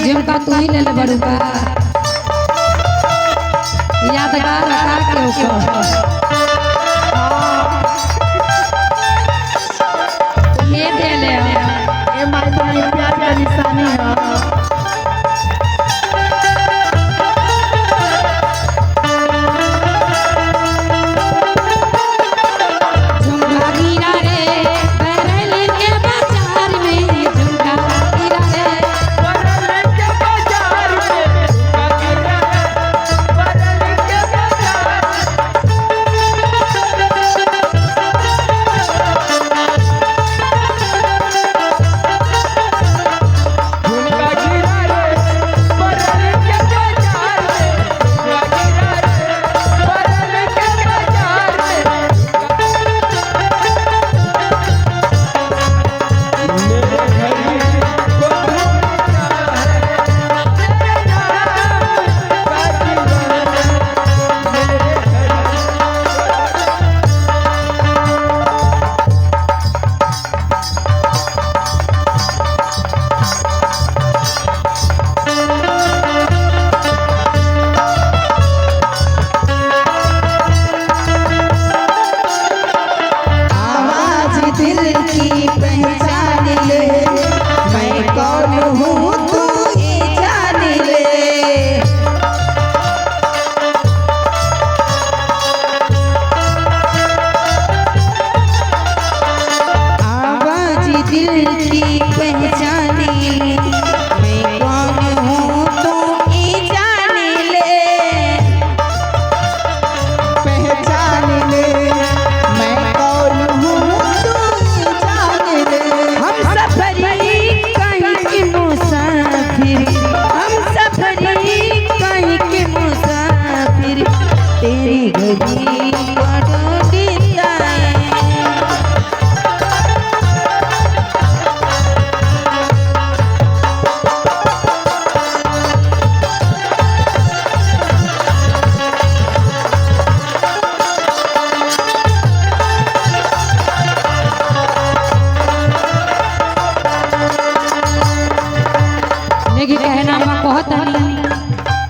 झुमका तू ही ले ले बड़ू का यादगार रखा के ऊपर ये दे ले ये माई तुम्हारी प्यार का निशानी है।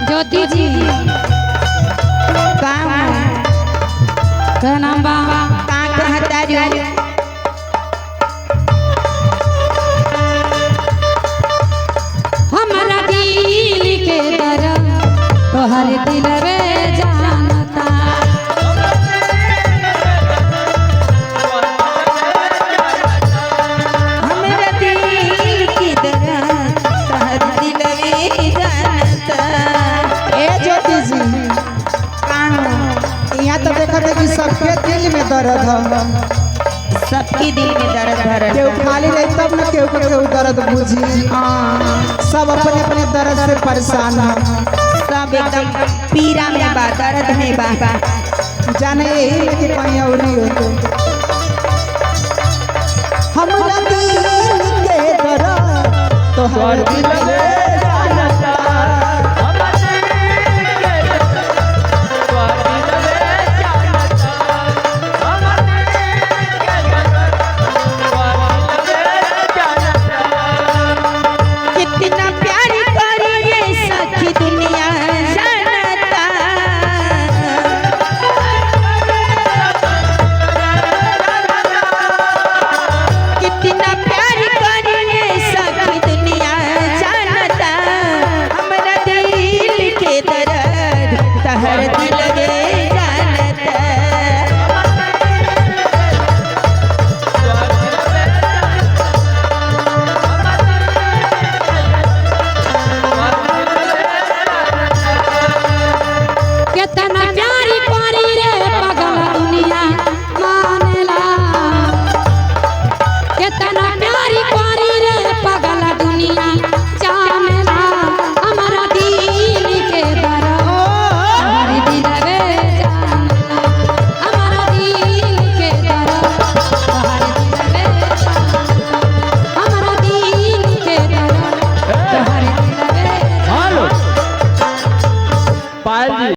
ज्योति जी का नाम बा का कहता रे हमारा दिल के दर्द तोहर दिल में जानता हमारा दिल की दर्द तोहर दिल में जानता। ए ज्योति जी यहाँ तो देखा कि सबके दिल में दर्द है, सबके दिल में दर्द है। केहू खाली रही तब न केहू को केहू दर्द बुझी। सब अपने अपने दर्द से परेशान है, सब एकदम पीड़ा में बा, दर्द में बा। जाने यही कि कहीं और हो हमरा दिल के दर्द तोहर दिल में